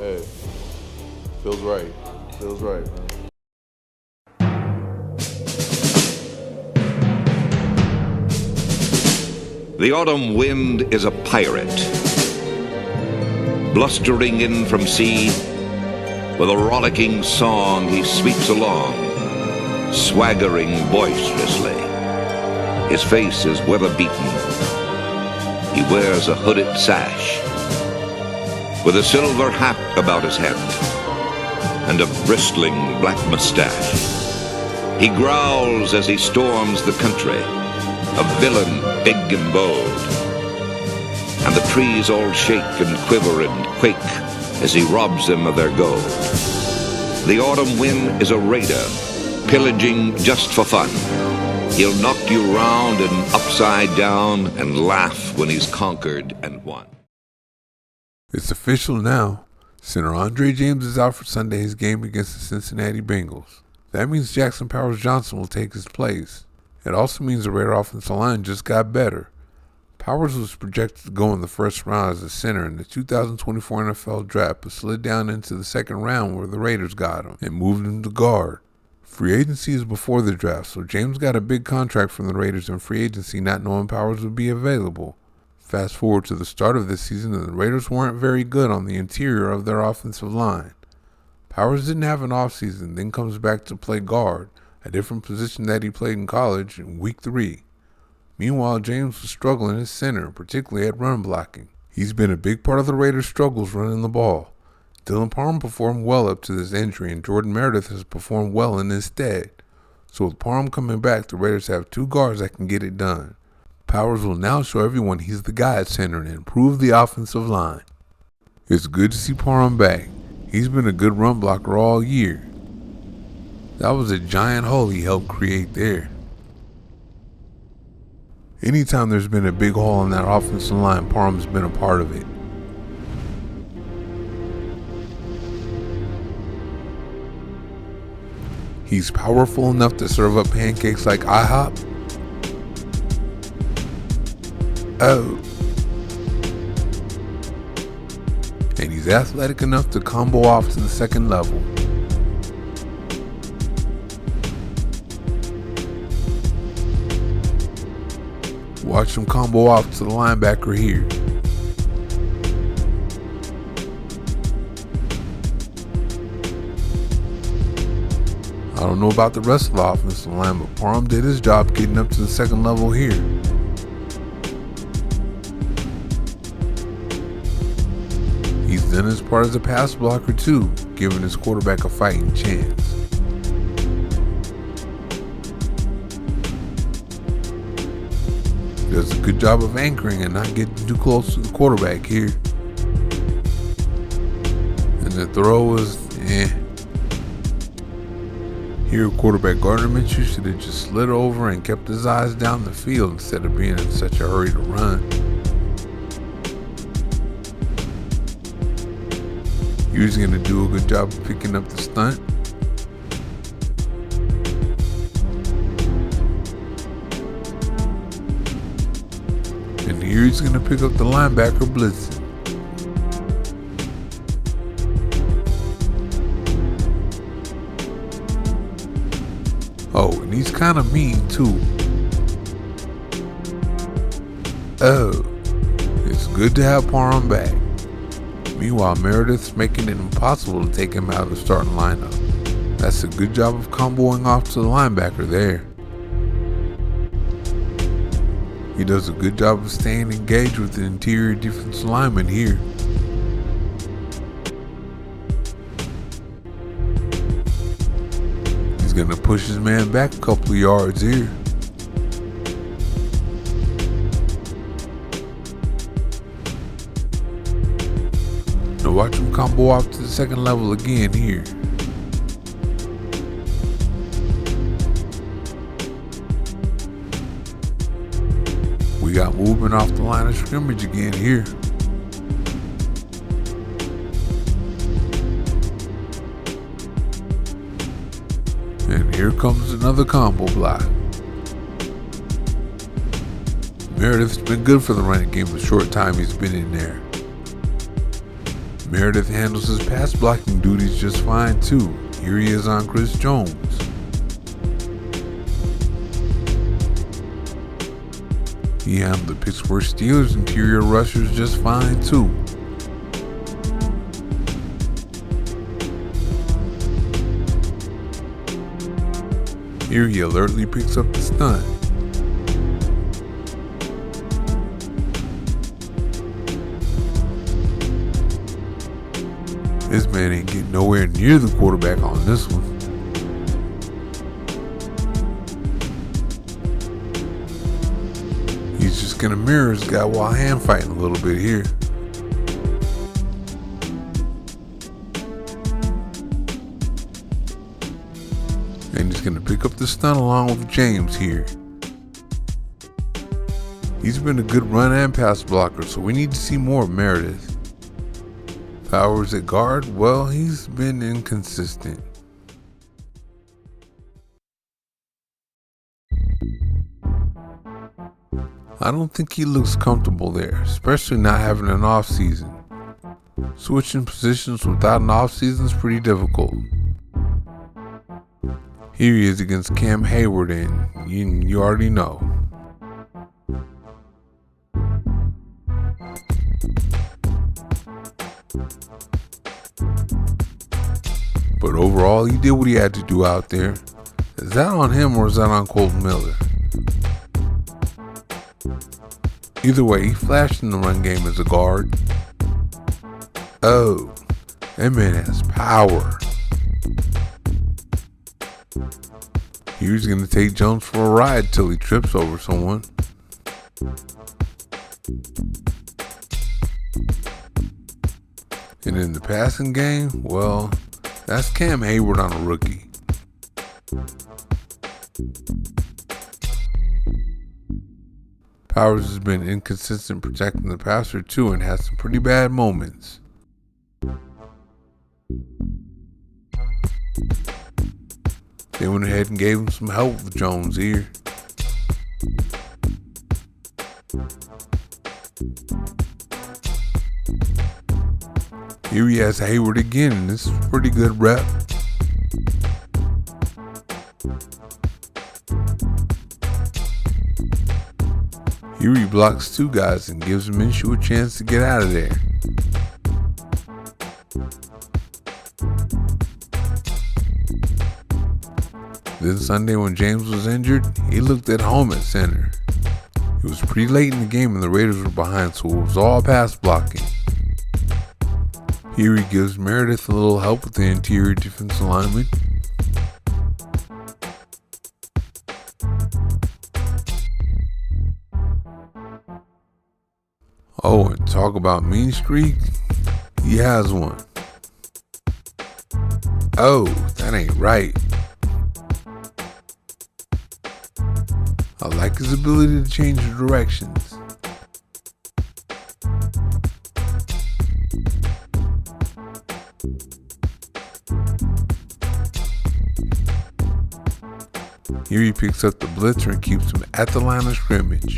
Hey, feels right. Feels right, man. The autumn wind is a pirate, blustering in from sea. With a rollicking song he sweeps along, swaggering boisterously. His face is weather-beaten. He wears a hooded sash, with a silver hat about his head, and a bristling black mustache. He growls as he storms the country, a villain big and bold. And the trees all shake and quiver and quake as he robs them of their gold. The autumn wind is a raider, pillaging just for fun. He'll knock you round and upside down and laugh when he's conquered and won. It's official now. Center Andre James is out for Sunday's game against the Cincinnati Bengals. That means Jackson Powers Johnson will take his place. It also means the Raider offensive line just got better. Powers was projected to go in the first round as a center in the 2024 NFL Draft, but slid down into the second round where the Raiders got him and moved him to guard. Free agency is before the draft, so James got a big contract from the Raiders in free agency, not knowing Powers would be available. Fast forward to the start of this season, and the Raiders weren't very good on the interior of their offensive line. Powers didn't have an offseason, then comes back to play guard, a different position that he played in college, in week 3. Meanwhile, James was struggling at center, particularly at run blocking. He's been a big part of the Raiders' struggles running the ball. Dylan Parham performed well up to this injury, and Jordan Meredith has performed well in his stead. So with Parham coming back, the Raiders have 2 guards that can get it done. Powers will now show everyone he's the guy at center and improve the offensive line. It's good to see Parham back. He's been a good run blocker all year. That was a giant hole he helped create there. Anytime there's been a big hole in that offensive line, Parham's been a part of it. He's powerful enough to serve up pancakes like IHOP. Oh. And he's athletic enough to combo off to the second level. Watch him combo off to the linebacker here. I don't know about the rest of the offensive line, but Parham did his job getting up to the second level here. He's done his part as a pass blocker too, giving his quarterback a fighting chance. He does a good job of anchoring and not getting too close to the quarterback here. And the throw was, Here, quarterback Gardner Minshew should have just slid over and kept his eyes down the field instead of being in such a hurry to run. He was going to do a good job of picking up the stunt. And here he's going to pick up the linebacker blitzing. Oh, and he's kind of mean too. Oh, it's good to have Parham back. Meanwhile, Meredith's making it impossible to take him out of the starting lineup. That's a good job of comboing off to the linebacker there. He does a good job of staying engaged with the interior defensive lineman here. He's going to push his man back a couple of yards here. Now watch him combo off to the second level again here. We got movement off the line of scrimmage again here. And here comes another combo block. Meredith's been good for the running game the short time he's been in there. Meredith handles his pass blocking duties just fine too. Here he is on Chris Jones. He handled the Pittsburgh Steelers interior rushers just fine too. Here he alertly picks up the stunt. This man ain't getting nowhere near the quarterback on this one. He's just gonna mirror his guy while hand fighting a little bit here. And he's gonna pick up the stunt along with James here. He's been a good run and pass blocker, so we need to see more of Meredith. Powers at guard, well, he's been inconsistent. I don't think he looks comfortable there, especially not having an off season. Switching positions without an off season is pretty difficult. Here he is against Cam Hayward, and you already know. But overall, he did what he had to do out there. Is that on him or is that on Colton Miller? Either way, he flashed in the run game as a guard. Oh, that man has power. He's going to take Jones for a ride till he trips over someone. And in the passing game, well, that's Cam Hayward on a rookie. Powers has been inconsistent protecting the passer too and has some pretty bad moments. They went ahead and gave him some help with Jones here. Here he has Hayward again, and this is a pretty good rep. Here he blocks two guys and gives Minshew a chance to get out of there. Then Sunday when James was injured, he looked at home at center. It was pretty late in the game and the Raiders were behind, so it was all pass blocking. Here he gives Meredith a little help with the interior defensive lineman. Oh, and talk about mean streak, he has one. Oh, that ain't right. I like his ability to change the directions. Here he picks up the blitzer and keeps him at the line of scrimmage.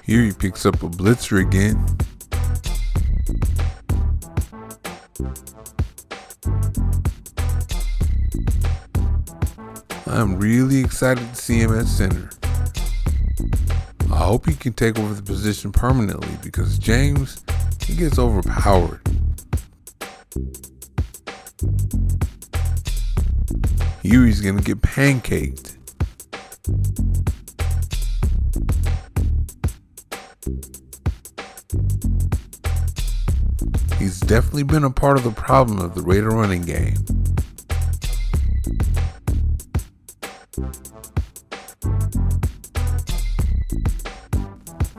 Here he picks up a blitzer again. I'm really excited to see him at center. I hope he can take over the position permanently because James, he gets overpowered. Here he's gonna get pancaked. He's definitely been a part of the problem of the Raider running game.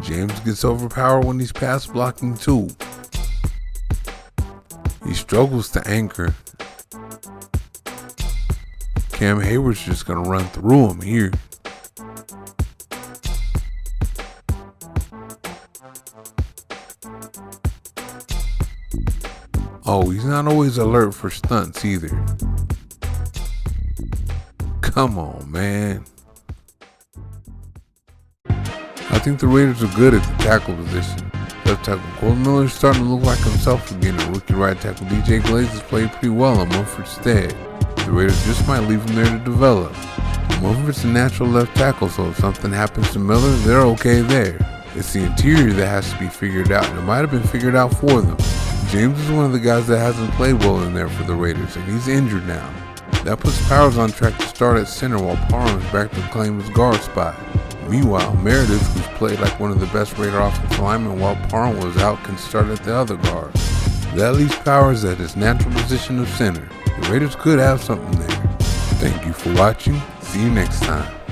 James gets overpowered when he's pass blocking too. He struggles to anchor. Cam Hayward's just gonna run through him here. Oh, he's not always alert for stunts either. Come on, man. I think the Raiders are good at the tackle position. Left tackle Cole Miller is starting to look like himself again, and rookie right tackle DJ Glaze has played pretty well on Mumford's stead. The Raiders just might leave him there to develop. Mumford's a natural left tackle, so if something happens to Miller, they're okay there. It's the interior that has to be figured out, and it might have been figured out for them. James is one of the guys that hasn't played well in there for the Raiders, and he's injured now. That puts Powers on track to start at center while Parham is back to claim his guard spot. Meanwhile, Meredith, who's played like one of the best Raider offensive linemen while Parham was out, can start at the other guard. That leaves Powers at his natural position of center. The Raiders could have something there. Thank you for watching. See you next time.